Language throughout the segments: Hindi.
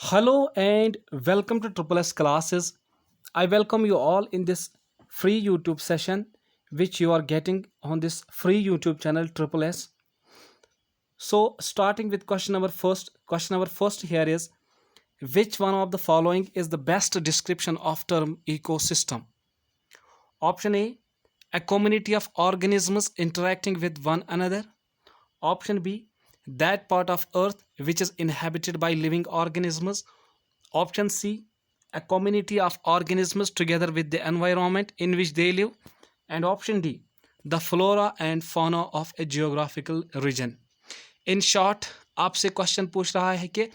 Hello and welcome to Triple S classes. I welcome you all in this free YouTube session which you are getting on this free YouTube channel Triple S. So starting with question number first here is which one of the following is the best description of term ecosystem? Option A community of organisms interacting with one another. Option B, that part of earth which is inhabited by living organisms. Option C, a community of organisms together with the environment in which they live. And option D, the flora and fauna of a geographical region. In short आपसे क्वेश्चन पूछ रहा है कि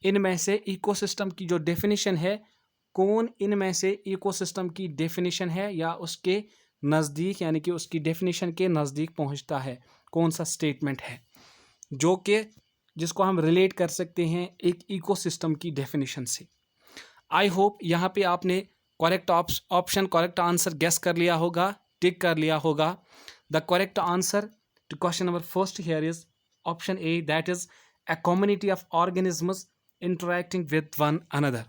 इनमें से इकोसिस्टम की जो डेफिनेशन है, कौन इनमें से इकोसिस्टम की डेफिनेशन है या उसके नज़दीक यानी कि उसकी डेफिनेशन के नज़दीक पहुंचता है, कौन सा स्टेटमेंट है जो कि जिसको हम रिलेट कर सकते हैं एक इकोसिस्टम की डेफिनेशन से। आई होप यहाँ पे आपने correct option correct answer guess कर लिया होगा, टिक कर लिया होगा। The correct answer to question number first here is option A, that is a community of organisms interacting with one another.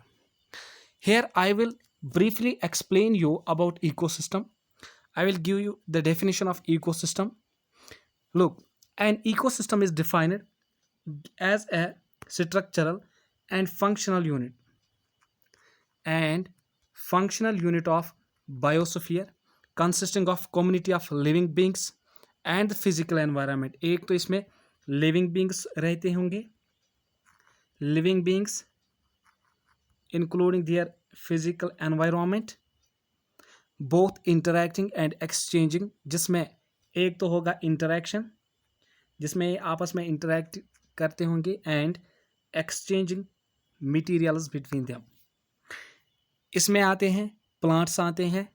Here I will briefly explain you about ecosystem. I will give you the definition of ecosystem. Look, an ecosystem is defined as a structural and functional unit of biosphere consisting of community of living beings and the physical environment. एक तो इसमें लिविंग बींग्स रहते होंगे, living beings including their physical environment, both interacting and exchanging, जिसमें एक तो होगा इंटरैक्शन जिसमें आपस में इंटरैक्ट करते होंगे, and exchanging materials between them. इसमें आते हैं प्लांट्स, आते हैं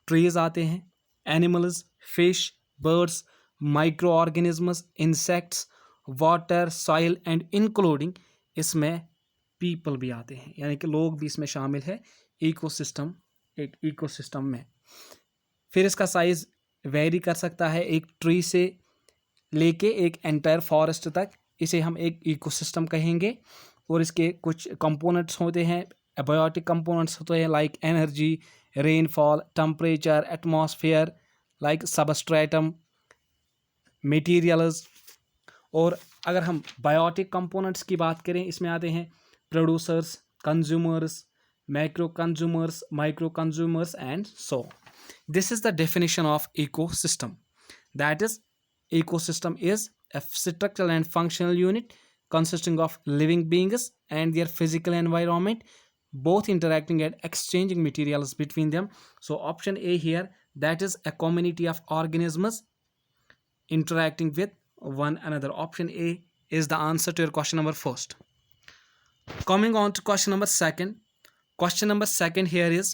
ट्रीज, आते हैं animals, fish, birds, micro organisms, insects, water, soil and including इसमें पीपल भी आते हैं, यानी कि लोग भी इसमें शामिल है इकोसिस्टम, एक इकोसिस्टम में। फिर इसका साइज वेरी कर सकता है, एक ट्री से लेके एक एंटायर फॉरेस्ट तक, इसे हम एक इकोसिस्टम कहेंगे। और इसके कुछ कंपोनेंट्स होते हैं, एबायोटिक कंपोनेंट्स होते हैं like energy, rainfall, temperature, atmosphere, like substratum, materials. और अगर हम बायोटिक कंपोनेंट्स की बात करें, इसमें आते हैं producers, consumers, macro consumers, micro consumers and so. This is the definition of ecosystem, that is ecosystem is a structural and functional unit consisting of living beings and their physical environment, both interacting and exchanging materials between them. So option A here, that is a community of organisms interacting with one another. Option A is the answer to your question number first. Coming on to question number second. Question number second here is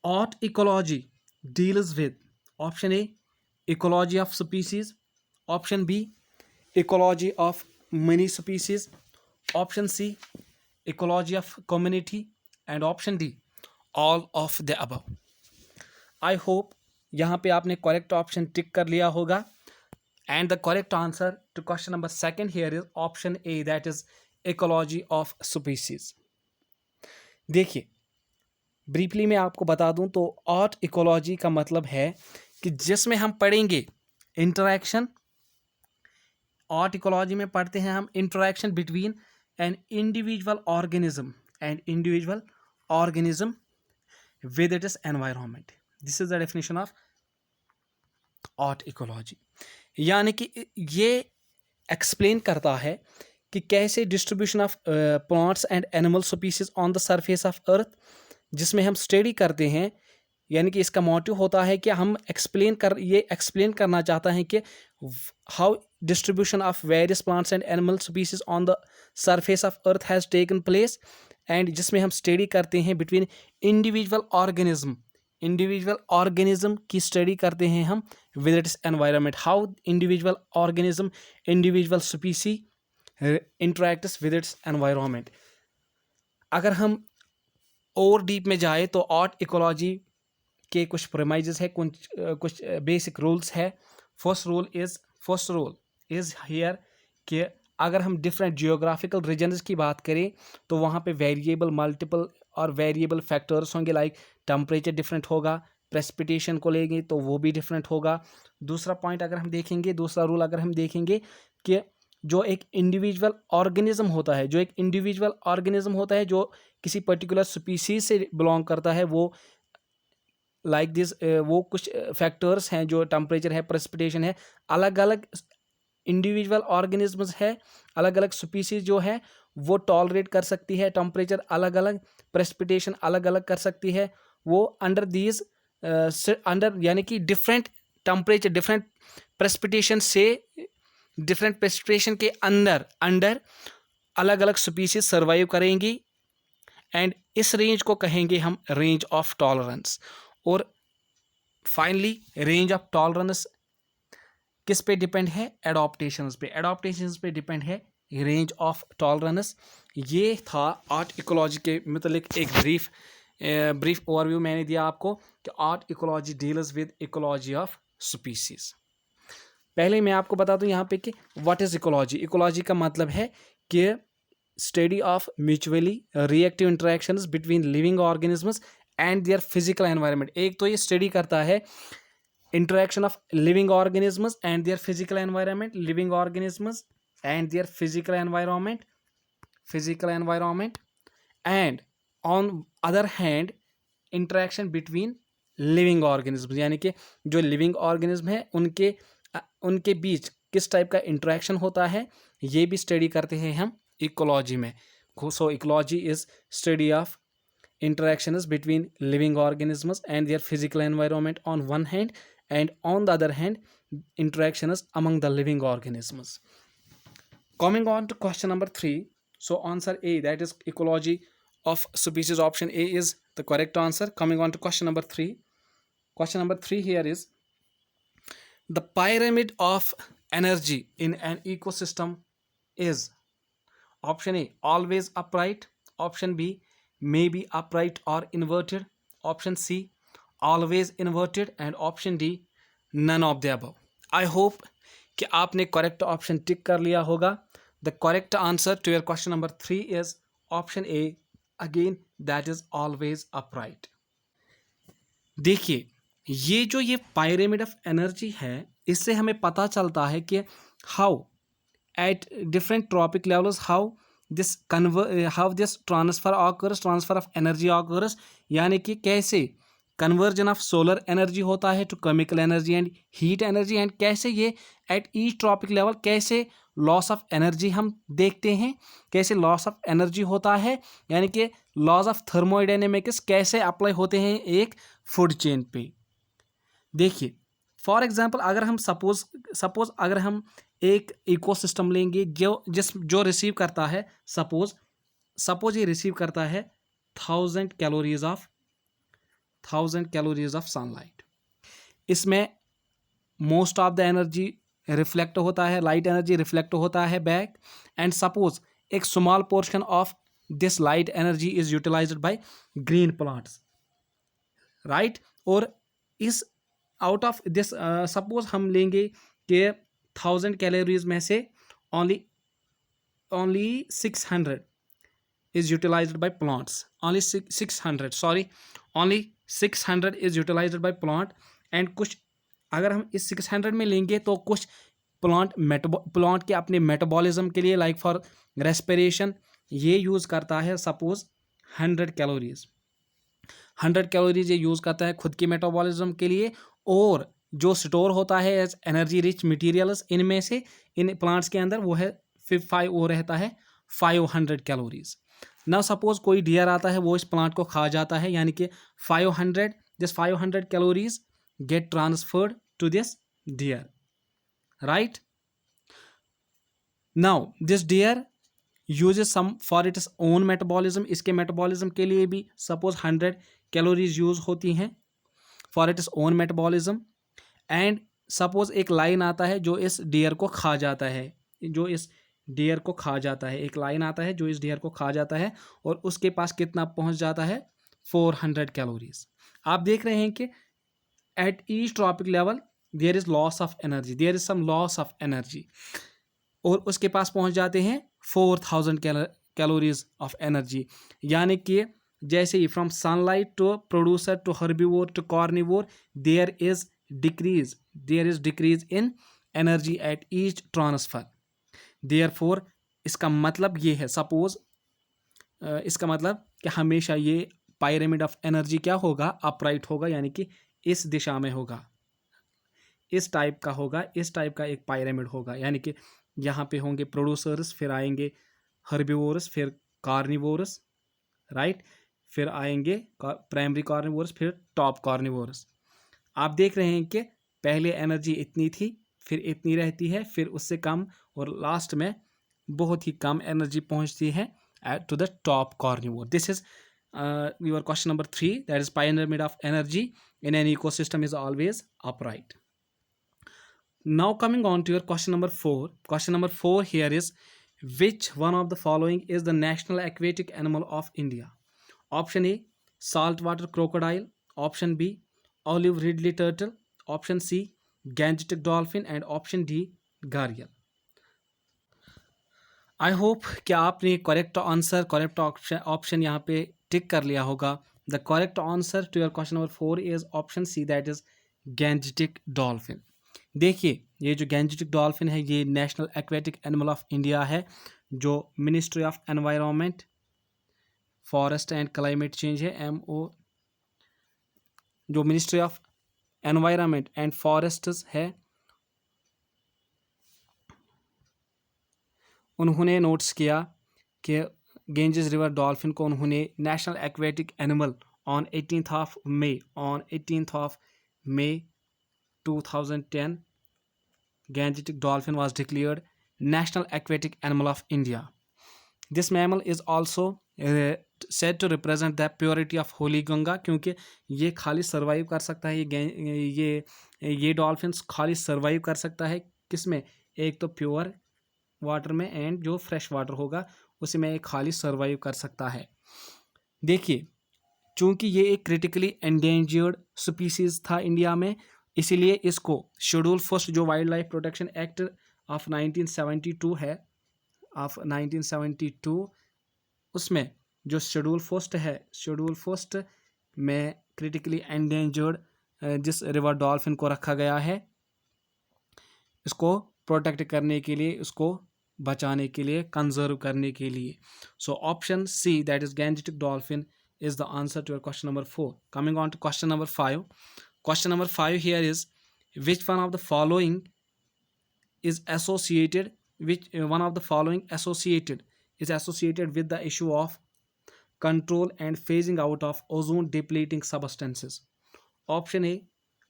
what ecology deals with? Option A, ecology of species. Option B, ecology of many species. Option C, ecology of community. And option D, all of the above. I hope यहाँ पे आपने करेक्ट ऑप्शन टिक कर लिया होगा। And the correct answer to question number second here is option A, that is ecology of species. देखिए ब्रीफली मैं आपको बता दूं तो आर्ट इकोलॉजी का मतलब है कि जिसमें हम पढ़ेंगे इंटरैक्शन, आर्ट इकोलॉजी में पढ़ते हैं हम interaction between an individual organism with its environment. This is the definition of art ecology. यानी कि ये एक्सप्लेन करता है कि कैसे distribution of plants and animal species on the surface of earth, जिसमें हम स्टडी करते हैं। यानी कि इसका मोटिव होता है कि हम एक्सप्लेन करना चाहता है कि how distribution of various plants and animal species on the surface of earth has taken place, and जिसमें हम स्टडी करते हैं बिटवीन इंडिविजुअल ऑर्गेनिज्म की स्टडी करते हैं हम with its environment, how individual स्पीसी interacts with its environment. अगर हम और डीप में जाए तो आर्ट इकोलॉजी के कुछ प्रेमाइजेस है, कुछ बेसिक रूल्स है। फर्स्ट रूल इज हियर कि अगर हम डिफरेंट जियोग्राफिकल रीजन्स की बात करें तो वहाँ पे वेरिएबल मल्टीपल और वेरिएबल फैक्टर्स होंगे, लाइक टेम्परेचर डिफरेंट होगा, प्रेसिपिटेशन को लेंगे तो वो भी डिफरेंट होगा। दूसरा पॉइंट अगर हम देखेंगे, दूसरा रूल अगर हम देखेंगे कि जो एक इंडिविजुअल ऑर्गेनिज्म होता है, जो किसी पर्टिकुलर स्पीसीज से बिलोंग करता है, वो लाइक दिस वो कुछ फैक्टर्स हैं, जो टेम्परेचर है, प्रेसिपिटेशन है, अलग अलग इंडिविजुअल ऑर्गेनिजम्स है, अलग अलग स्पीसीज जो है वो टॉलरेट कर सकती है टेम्परेचर अलग अलग, प्रेसिपिटेशन अलग अलग कर सकती है। वो अंडर दीज अंडर यानी कि डिफरेंट टेम्परेचर, डिफरेंट प्रेसिपिटेशन से, डिफरेंट प्रेसिपिटेशन के अंडर अलग अलग स्पीसीज सर्वाइव करेंगी, एंड इस रेंज को कहेंगे हम रेंज ऑफ टॉलरेंस। और फाइनली रेंज ऑफ टॉलरेंस किस पे डिपेंड है? एडॉप्टेशंस पे डिपेंड है रेंज ऑफ टॉलरेंस। ये था आर्ट इकोलॉजी के मतलब एक ब्रीफ ओवरव्यू मैंने दिया आपको कि art ecology deals with ecology of species. पहले मैं आपको बता दूं यहाँ पे कि व्हाट इज इकोलॉजी। इकोलॉजी का मतलब है कि study of mutually reactive interactions between living organisms and their physical environment. एक तो ये स्टडी करता है interaction of living organisms and their physical environment, and on other hand interaction between living organisms, यानी कि जो लिविंग ऑर्गेनिज्म है उनके बीच किस टाइप का इंटरेक्शन होता है, ये भी स्टडी करते हैं हम इकोलॉजी में। सो ecology is study of interactions between living organisms and their physical environment on one hand, and on the other hand interactions among the living organisms. Coming on to question number 3, so answer A, that is ecology of species, option A is the correct answer. Coming on to question number 3 here is the pyramid of energy in an ecosystem is option A always upright, option B may be upright or inverted, option C always inverted, and option D none of the above. I hope कि आपने करेक्ट ऑप्शन टिक कर लिया होगा। The correct answer to your question number 3 is option A, again that is always upright. देखिए ये पायरेमिड ऑफ एनर्जी है, इससे हमें पता चलता है कि how at different trophic levels how this transfer of energy occurs, यानी कि कैसे कन्वर्जन ऑफ सोलर एनर्जी होता है to chemical energy and heat energy, and कैसे ये एट ईच ट्रॉपिक लेवल कैसे लॉस ऑफ एनर्जी हम देखते हैं, कैसे लॉस ऑफ एनर्जी होता है, यानी कि लॉज ऑफ थर्मोडायनेमिक्स कैसे अप्लाई होते हैं एक फूड चेन पे। देखिए फॉर एग्जांपल अगर हम सपोज अगर हम एक इकोसिस्टम लेंगे जो रिसीव करता है, सपोज ये रिसीव करता है 1000 कैलोरीज ऑफ सनलाइट। इसमें most of the energy reflect होता है, लाइट एनर्जी रिफ्लेक्ट होता है बैक, एंड सपोज एक small portion of this light energy is utilised by green plants, right. और इस आउट ऑफ दिस सपोज हम लेंगे कि 1000 कैलोरीज में से only 600 is utilized by plants, only 600 is utilized by plant, and कुछ अगर हम इस 600 में लेंगे तो कुछ प्लांट के अपने मेटाबॉलिज्म के लिए लाइक फॉर रेस्पिरेशन ये यूज़ करता है सपोज 100 कैलोरीज ये यूज़ करता है खुद की मेटाबॉलिज्म के लिए, और जो स्टोर होता है एज एनर्जी रिच मटेरियल्स इनमें से इन प्लांट्स के अंदर वो रहता है 500 कैलोरीज। नाउ सपोज कोई डियर आता है वो इस प्लांट को खा जाता है, यानी कि 500 calories get transferred to this deer, right. Now this deer uses some for its own metabolism, इसके मेटाबॉलिज्म के लिए भी सपोज 100 कैलोरीज यूज होती हैं for its own metabolism, and suppose एक लाइन आता है जो इस डियर को खा जाता है, एक लाइन आता है जो इस डियर को खा जाता है, और उसके पास कितना पहुंच जाता है 400 कैलोरीज। आप देख रहे हैं कि at each trophic level there is loss of energy, there is some loss of energy, और उसके पास पहुंच जाते हैं 4000 कैलोरीज ऑफ एनर्जी। यानी कि जैसे ही from sunlight to producer to herbivore to carnivore there is decrease in energy at each transfer. Therefore इसका मतलब ये है, सपोज इसका मतलब कि हमेशा ये पायरामिड ऑफ एनर्जी क्या होगा, अपराइट होगा, यानी कि इस दिशा में होगा, इस टाइप का होगा, इस टाइप का एक पायरामिड होगा। यानी कि यहाँ पे होंगे प्रोड्यूसर्स, फिर आएंगे हर्बीवोरस, फिर कार्निवोरस, राइट, फिर आएंगे प्राइमरी कार्निवोरस, फिर टॉप कार्निवोरस। आप देख रहे हैं कि पहले एनर्जी इतनी थी, फिर इतनी रहती है, फिर उससे कम, और लास्ट में बहुत ही कम एनर्जी पहुंचती है to the top carnivore. This is your question number 3, that is pyramid of energy in an ecosystem is always upright. Now coming on to your question number 4. Question number 4 here is, which one of the following is the national aquatic animal of India? Option A, saltwater crocodile. Option B, olive ridley turtle. Option C, gangetic dolphin. And option D, gharial. I hope कि आपने करेक्ट ऑप्शन यहाँ पे टिक कर लिया होगा। The correct answer to your question number 4 is option C, that is Gangetic dolphin. देखिए, ये जो गैंजेटिक डॉल्फिन है, ये national aquatic animal of India है, जो ministry of environment, forest and climate change है, MO, जो ministry of environment and forests है, उन्होंने नोट्स किया कि गेंजेस रिवर डॉल्फिन को उन्होंने national aquatic animal on 18th of May 2010 gangetic dolphin was declared national aquatic animal of India. This mammal is also said to represent the purity of holy Ganga, क्योंकि ये खाली सर्वाइव कर सकता है, ये डॉल्फिन्स खाली सर्वाइव कर सकता है किसमें, एक तो प्योर वाटर में, एंड जो फ्रेश वाटर होगा उसी में एक खाली सर्वाइव कर सकता है। देखिए, चूंकि ये एक क्रिटिकली एंडेंजर्ड स्पीसीज था इंडिया में, इसीलिए इसको शेड्यूल फर्स्ट, जो wild life protection act of 1972 है, ऑफ 1972, उसमें जो शेड्यूल फर्स्ट में क्रिटिकली एंडेंजर्ड जिस रिवर डॉल्फिन को रखा गया है, इसको प्रोटेक्ट करने के लिए, उसको बचाने के लिए, कंजर्व करने के लिए। So option C, that is Gangetic dolphin, is the answer to your question number 4. Coming on to question number 5. Question number 5 here is, which one of the following is associated with the issue of control and phasing out of ozone depleting substances? Option A,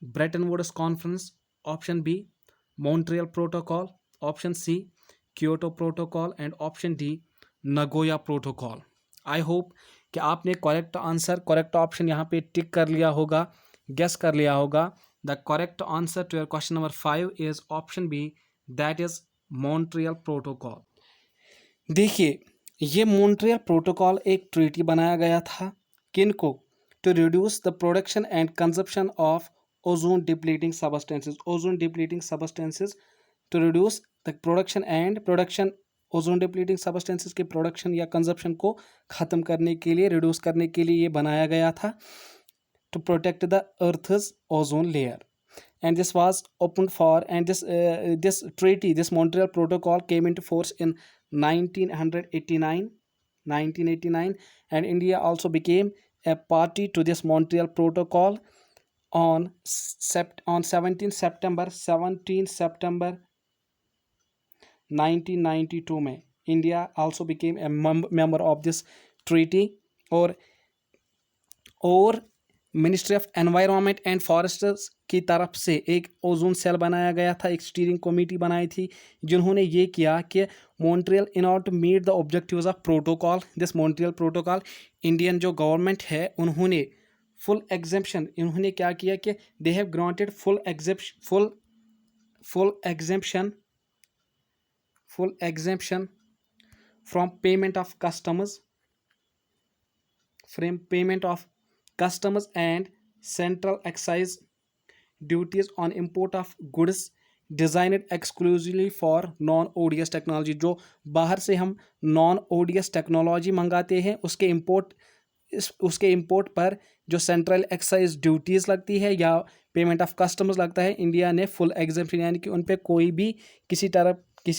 Bretton Woods Conference. Option B, Montreal Protocol. Option C, Kyoto Protocol. And option D, Nagoya Protocol. I hope कि आपने करेक्ट ऑप्शन यहाँ पे टिक कर लिया होगा, गेस कर लिया होगा। The correct answer to your question number 5 is option B, that is Montreal protocol. देखिए, ये मॉन्ट्रियल प्रोटोकॉल एक ट्रीटी बनाया गया था, किनको, to reduce the production and consumption of ozone depleting substances, to reduce the production ozone depleting substances के प्रोडक्शन या कंजप्शन को ख़त्म करने के लिए, रिड्यूस करने के लिए ये बनाया गया था, to protect the earth's ozone layer. And this was open for, and this Montreal Protocol came into force in 1989, and India also became a party to this Montreal Protocol on 17 September 1992 में। India also became a member of this treaty, और ministry of environment and forests की तरफ से एक ओजोन सेल बनाया गया था, एक स्टीयरिंग कमेटी बनाई थी, जिन्होंने ये किया कि Montreal, in order to meet the objectives of protocol, this Montreal protocol, Indian जो गवर्नमेंट है उन्होंने फुल एग्जेम्पशन, इन्होंने क्या किया कि they have granted full exemption from payment of customs and central excise duties on import of goods designed exclusively for non ODS technology, जो बाहर से हम नॉन ओडीएस टेक्नोलॉजी मंगाते हैं उसके इंपोर्ट पर जो सेंट्रल एक्साइज ड्यूटीज़ लगती है या पेमेंट ऑफ कस्टम्स लगता है, इंडिया ने फुल एग्जेम्पशन, यानी कि उन पे कोई भी किसी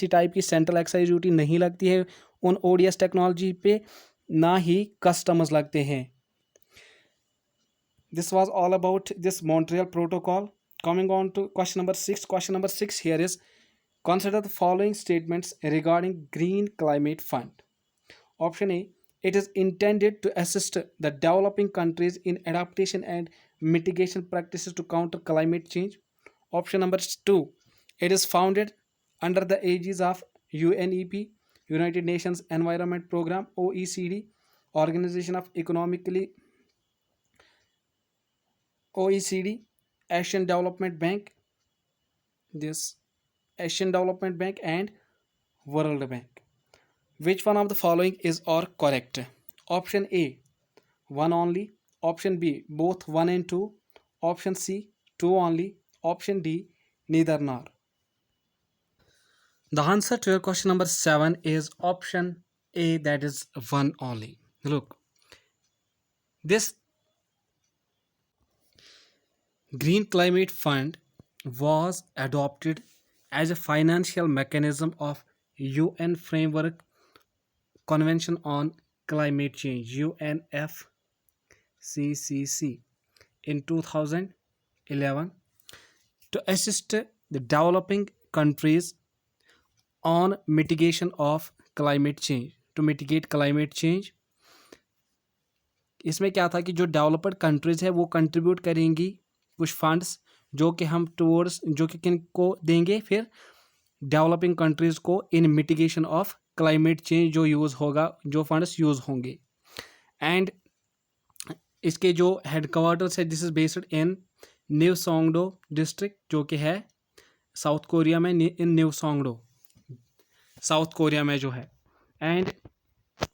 टाइप की सेंट्रल एक्साइज ड्यूटी नहीं लगती है उन ओडीएस टेक्नोलॉजी पे, ना ही कस्टम्स लगते हैं. This was all about this Montreal Protocol. Coming on to question number 6. Question number 6 here is, consider the following statements regarding Green Climate Fund. Option A, it is intended to assist the developing countries in adaptation and mitigation practices to counter climate change. Option number 2, it is founded under the aegis of UNEP, United Nations Environment Program, OECD, Organization of Economically OECD, Asian Development Bank, this Asian Development Bank and World Bank. Which one of the following is or correct? Option A, one only. Option B, both one and two. Option C, two only. Option D, neither nor. The answer to your question number 7 is option A, that is one only. Look, this Green Climate Fund was adopted as a financial mechanism of UN Framework Convention on Climate Change UNFCCC in 2011 to assist the developing countries on mitigation of climate change, to mitigate climate change. इसमें क्या था कि जो डेवलप्ड कंट्रीज है वो कंट्रीब्यूट करेंगी कुछ फंड्स, जो कि हम टूवर्ड्स, जो कि किन को देंगे, फिर डेवलपिंग कंट्रीज को इन मिटिगेशन ऑफ क्लाइमेट चेंज जो यूज़ होगा, जो फंड्स यूज़ होंगे. एंड इसके जो हेडक्वार्टर्स है, this is based in New Songdo district, जो कि है साउथ कोरिया में, in New Songdo South Korea में जो है. एंड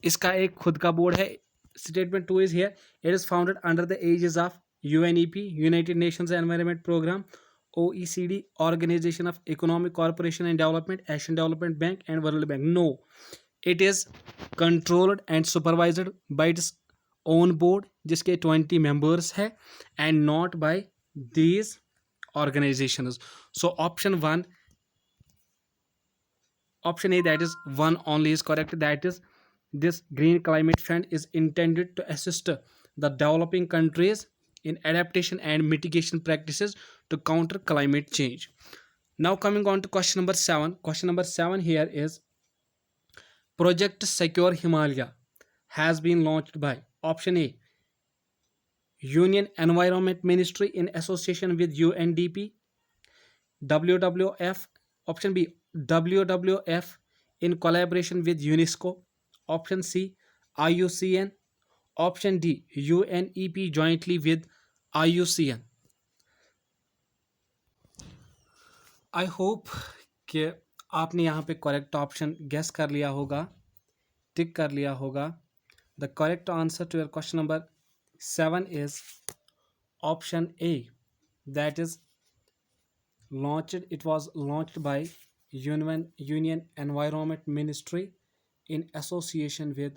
इसका एक खुद का बोर्ड है. Statement 2 is here. It is founded under the aegis of UNEP, United Nations Environment Program, OECD, Organization of Economic Cooperation and Development, Asian Development Bank, and World Bank. No, it is controlled and supervised by its own board, जिसके 20 members है, and not by these organizations. So option A, that is one only, is correct. That is, this Green Climate Fund is intended to assist the developing countries in adaptation and mitigation practices to counter climate change. Now coming on to question number 7. Question number 7 here is, Project Secure Himalaya has been launched by option A, Union Environment Ministry in association with UNDP, WWF. Option B, WWF in collaboration with UNESCO. Option C, IUCN. Option D, UNEP jointly with IUCN. I hope कि आपने यहाँ पे करेक्ट ऑप्शन गेस कर लिया होगा, टिक कर लिया होगा. The correct answer to your question number 7 is option A, that is launched. It was launched by Union Environment Ministry in association with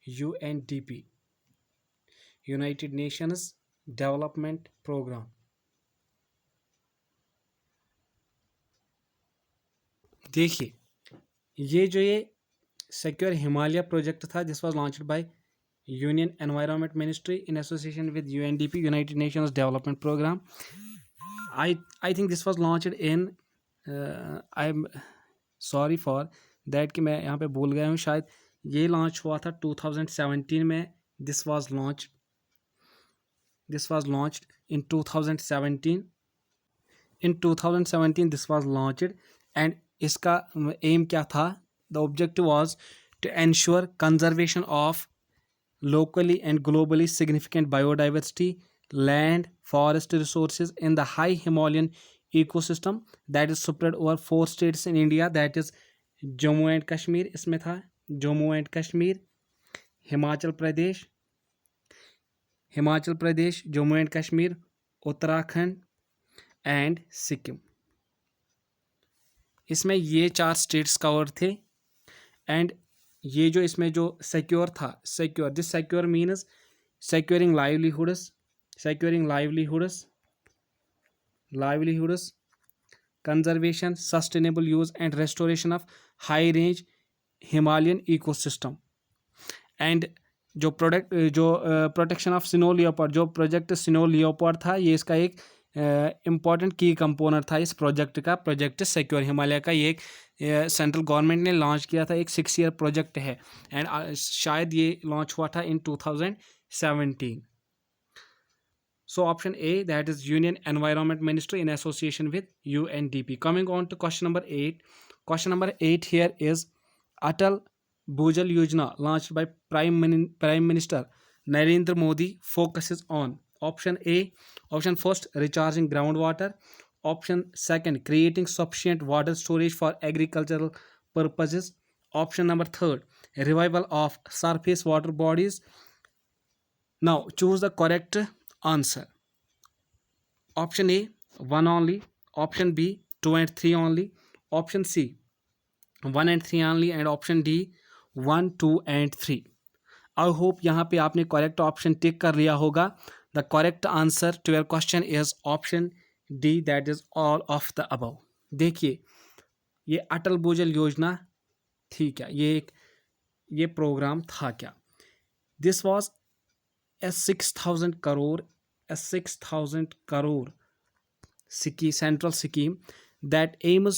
UNDP, United Nations Development Program. देखिए, ये सिक्योर हिमालय प्रोजेक्ट था, this was launched by union environment ministry in association with UNDP, United Nations development program. I think this was launched in, I am sorry for that कि मैं यहाँ पे भूल गया हूँ, शायद ये लॉन्च हुआ था 2017 में. This was launched in 2017. In 2017 this was launched. And इसका एम क्या था? The objective was to ensure conservation of locally and globally significant biodiversity, land, forest resources in the high Himalayan ecosystem that is spread over 4 states in India, that is Jammu and Kashmir. इसमें था Jammu and Kashmir, Himachal Pradesh, Jammu and Kashmir, Uttarakhand and Sikkim. इसमें ये 4 स्टेट्स कवर थे। एंड ये जो इसमें जो सिक्योर था, secure, this secure means securing livelihoods, conservation, sustainable use and restoration of high range Himalayan ecosystem। And जो प्रोटेक्शन ऑफ स्नो लियोपार्ड, जो प्रोजेक्ट स्नो लियोपार्ड था, ये इसका एक इम्पॉर्टेंट की कंपोनेंट था इस प्रोजेक्ट का। प्रोजेक्ट सिक्योर हिमालय का ये एक सेंट्रल गवर्नमेंट ने लॉन्च किया था, एक 6 ईयर प्रोजेक्ट है। एंड शायद ये लॉन्च हुआ था इन 2017। So option A, that is Union Environment Ministry in association with UNDP. Coming on to question number 8. Question number 8 here is Atal Bhujal Yojana launched by Prime Minister Narendra Modi focuses on option A, option first, recharging groundwater, option second, creating sufficient water storage for agricultural purposes, option number third, revival of surface water bodies. Now choose the correct answer. Option A 1 only, option B 2 and 3 only, option C 1 and 3 only, and option D 1, 2 and 3. I hope यहाँ पे आपने करेक्ट ऑप्शन टिक कर लिया होगा। The correct answer to your question is option D, that is all of the above. देखिए ये अटल भूजल योजना थी क्या, ये प्रोग्राम था क्या? This was a 6,000 crore central scheme that aims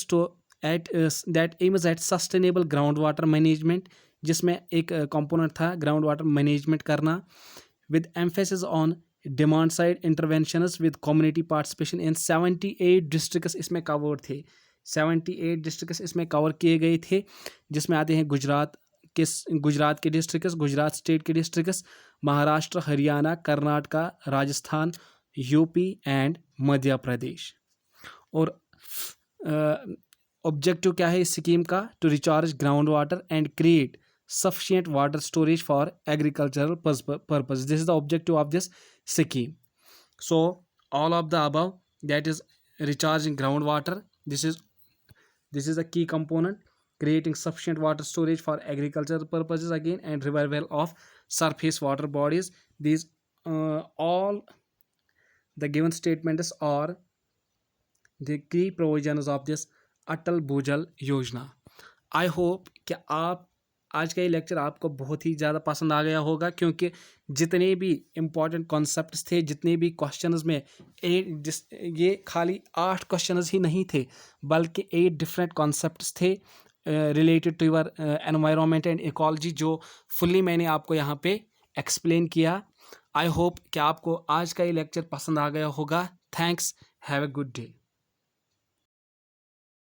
at sustainable groundwater management, जिसमें एक कंपोनेंट था ग्राउंड वाटर मैनेजमेंट करना, with emphasis on demand side interventions with community participation in 78 districts इसमें कवर थे। 78 डिस्ट्रिक्ट्स इसमें कवर किए गए थे, जिसमें आते हैं गुजरात के डिस्ट्रिक्ट्स, गुजरात स्टेट के districts, Maharashtra, Haryana, Karnataka, Rajasthan, UP and Madhya Pradesh. और ऑब्जेक्टिव क्या है इस स्कीम का? To recharge ground water and create sufficient water storage for agricultural purpose. This is the objective of this scheme. So all of the above, that is recharging groundwater, this is a key component, creating sufficient water storage for agricultural purposes again, and revival of surface water bodies. These all the given statements are the key provisions of this Atal Bhujal Yojana. I hope कि आप आज का ये लेक्चर आपको बहुत ही ज़्यादा पसंद आ गया होगा, क्योंकि जितने भी इम्पॉर्टेंट कॉन्सेप्ट्स थे, जितने भी क्वेश्चंस में ये खाली 8 क्वेश्चंस ही नहीं थे, बल्कि 8 डिफरेंट कॉन्सेप्ट्स थे related to your environment and ecology, जो फुल्ली मैंने आपको यहाँ पे एक्सप्लेन किया। आई होप कि आपको आज का ये लेक्चर पसंद आ गया होगा। Thanks, have a good day.